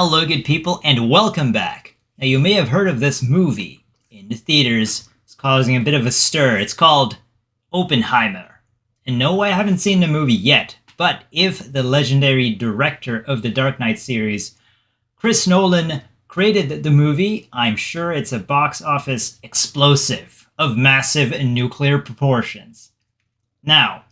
Hello, good people, and welcome back. Now, you may have heard of this movie in the theaters. It's causing a bit of a stir. It's called Oppenheimer. And no, I haven't seen the movie yet, but if the legendary director of the Dark Knight series, Chris Nolan, created the movie, I'm sure it's a box office explosive of massive nuclear proportions. Now,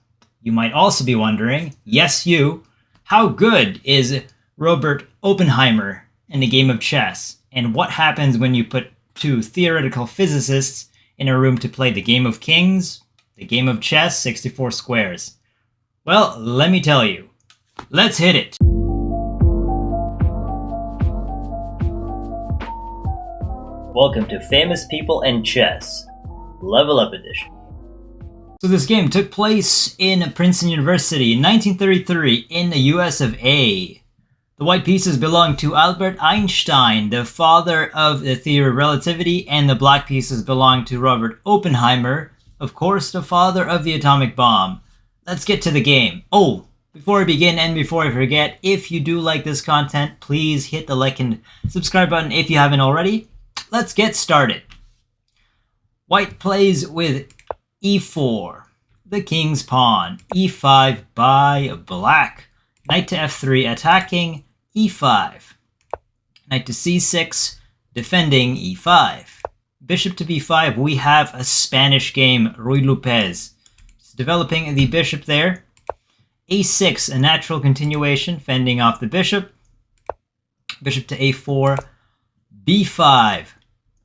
you might also be wondering, yes you, how good is Robert Oppenheimer in the game of chess, and what happens when you put two theoretical physicists in a room to play the game of kings, the game of chess, 64 squares? Well, let me tell you. Let's hit it! Welcome to Famous People and Chess, Level Up Edition. So this game took place in Princeton University in 1933 in the US of A. The white pieces belong to Albert Einstein, the father of the theory of relativity, and the black pieces belong to Robert Oppenheimer, of course, the father of the atomic bomb. Let's get to the game. Oh, before I begin and before I forget, if you do like this content, please hit the like and subscribe button if you haven't already. Let's get started. White plays with e4, the king's pawn, e5 by black, knight to f3 attacking, e5, knight to c6, defending e5. Bishop to b5, we have a Spanish game, Ruy Lopez. Just developing the bishop there. a6, a natural continuation, fending off the bishop. Bishop to a4, b5,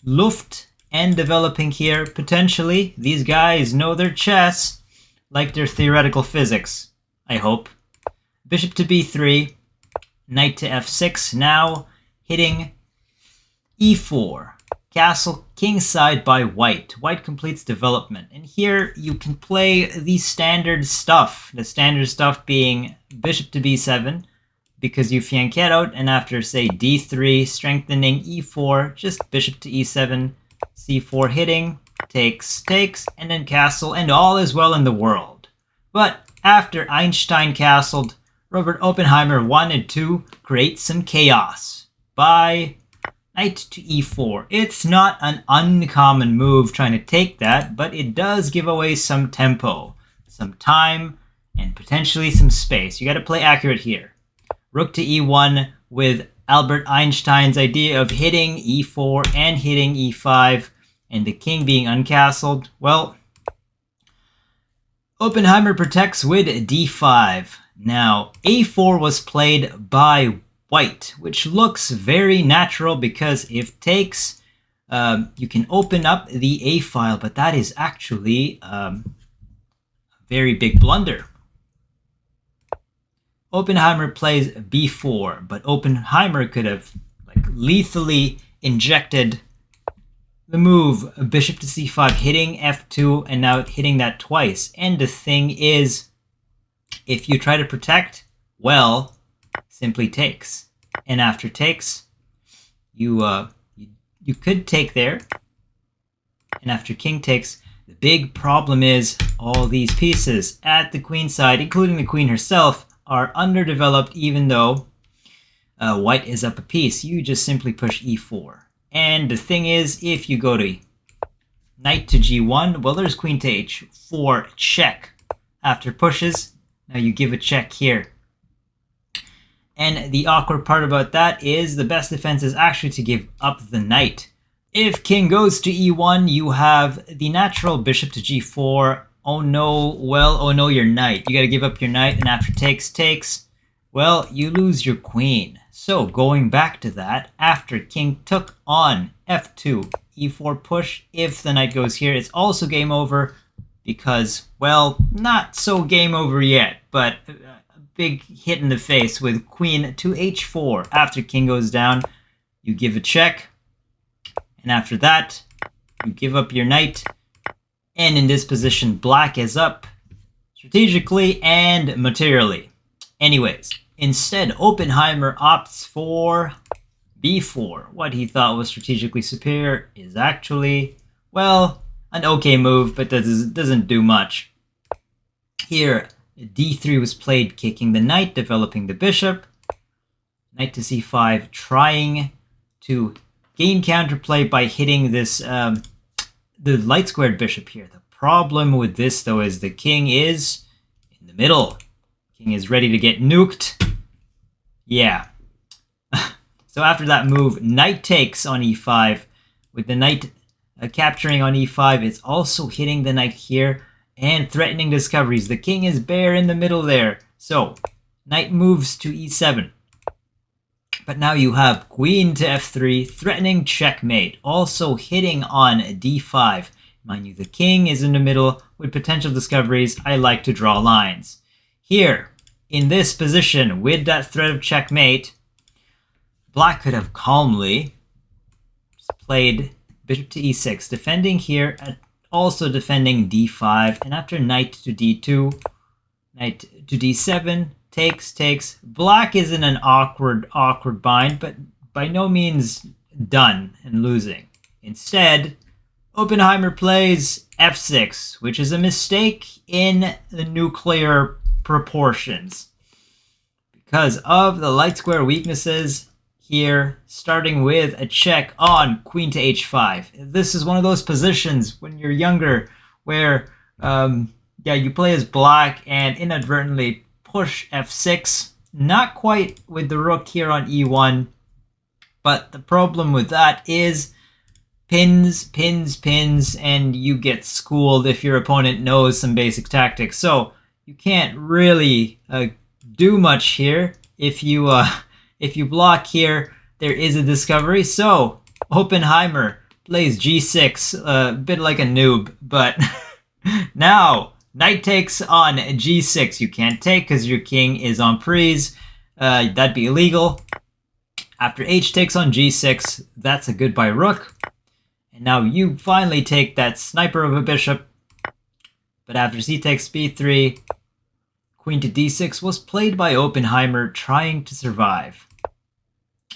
Luft, and developing here, potentially. These guys know their chess, like their theoretical physics, I hope. Bishop to b3, knight to f6, now hitting e4. Castle kingside by white. White completes development. And here you can play the standard stuff. The standard stuff being bishop to b7, because you flank it out, and after, say, d3, strengthening e4, just bishop to e7, c4 hitting, takes, and then castle, and all is well in the world. But after Einstein castled, Robert Oppenheimer wanted to create some chaos by knight to e4. It's not an uncommon move trying to take that, but it does give away some tempo, some time, and potentially some space. You got to play accurate here. Rook to e1 with Albert Einstein's idea of hitting e4 and hitting e5, and the king being uncastled. Well, Oppenheimer protects with d5. Now, a4 was played by white, which looks very natural because if takes, you can open up the a file, but that is actually a very big blunder. Oppenheimer plays b4, but Oppenheimer could have lethally injected the move bishop to c5, hitting f2, and now hitting that twice. And the thing is, if you try to protect, well, simply takes. And after takes, you could take there. And after king takes, the big problem is all these pieces at the queen side, including the queen herself, are underdeveloped even though white is up a piece. You just simply push e4. And the thing is, if you go to knight to g1, well, there's queen to h4, check. After pushes, now you give a check here. And the awkward part about that is the best defense is actually to give up the knight. If king goes to e1, you have the natural bishop to g4. Oh no, well, oh no, your knight. You got to give up your knight, and after takes, well, you lose your queen. So going back to that, after king took on f2, e4 push, if the knight goes here, it's also game over because, well, not so game over yet, but a big hit in the face with queen to h4. After king goes down, you give a check, and after that, you give up your knight. And in this position, black is up strategically and materially. Anyways, instead, Oppenheimer opts for b4. What he thought was strategically superior is actually, well, an okay move, but doesn't do much. Here, d3 was played, kicking the knight, developing the bishop. Knight to c5, trying to gain counterplay by hitting this the light squared bishop here. The problem with this, though, is the king is in the middle. King is ready to get nuked. Yeah. So after that move, knight takes on e5. With the knight capturing on e5, it's also hitting the knight here and threatening discoveries. The king is bare in the middle there. So knight moves to e7. But now you have queen to f3, threatening checkmate, also hitting on d5. Mind you, the king is in the middle with potential discoveries. I like to draw lines. Here, in this position, with that threat of checkmate, black could have calmly played bishop to e6, defending here, and also defending d5. And after knight to d2, knight to d7, takes. Black is in an awkward bind, but by no means done and losing. Instead, Oppenheimer plays f6, which is a mistake in the nuclear proportions because of the light square weaknesses here, starting with a check on queen to h5. This is one of those positions when you're younger where you play as black and inadvertently push f6, not quite with the rook here on e1, but the problem with that is pins, and you get schooled if your opponent knows some basic tactics. So you can't really do much here. If you block here, there is a discovery. So Oppenheimer plays g6, a bit like a noob, but now knight takes on g6. You can't take because your king is on prise. That'd be illegal. After h takes on g6, that's a goodbye rook. And now you finally take that sniper of a bishop. But after c takes b3, queen to d6 was played by Oppenheimer, trying to survive.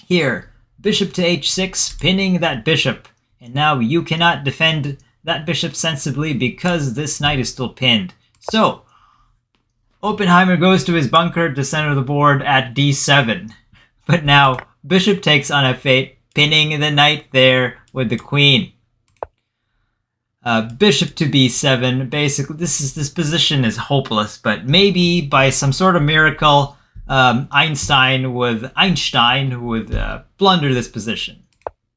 Here, bishop to h6, pinning that bishop. And now you cannot defend that bishop sensibly because this knight is still pinned. So Oppenheimer goes to his bunker to center the board at d7. But now bishop takes on f8, pinning the knight there with the queen. Bishop to b7. Basically, this position is hopeless, but maybe by some sort of miracle, Einstein would blunder this position.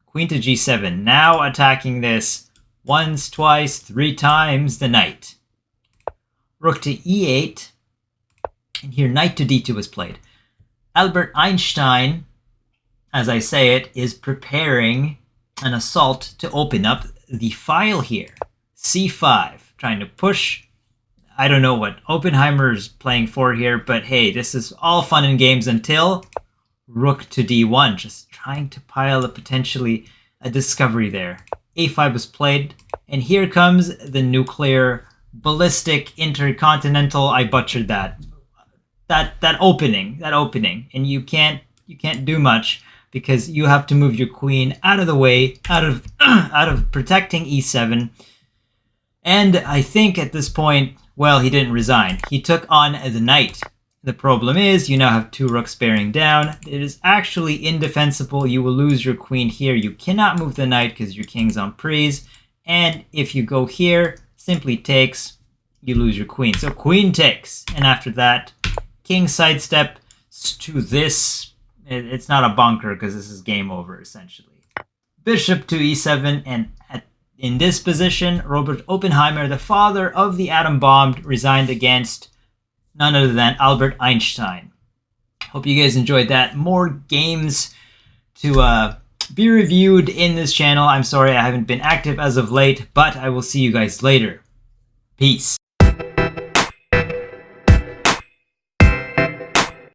Queen to g7. Now attacking this once, twice, 3 times the knight. Rook to e8. And here knight to d2 was played. Albert Einstein, as I say it, is preparing an assault to open up the file here. c5, trying to push. I don't know what Oppenheimer's playing for here, but hey, this is all fun and games until rook to d1, just trying to pile up potentially a discovery there. a5 was played, and here comes the nuclear ballistic intercontinental. I butchered that opening, and you can't do much because you have to move your queen out of the way, out of protecting e7. And I think at this point, well, he didn't resign. He took on the knight. The problem is you now have 2 rooks bearing down. It is actually indefensible. You will lose your queen here. You cannot move the knight because your king's on prise. And if you go here, simply takes, you lose your queen. So queen takes. And after that, king sidestep to this. It's not a bunker because this is game over, essentially. Bishop to e7, and in this position, Robert Oppenheimer, the father of the atom bomb, resigned against none other than Albert Einstein. Hope you guys enjoyed that. More games to be reviewed in this channel. I'm sorry I haven't been active as of late, but I will see you guys later. Peace.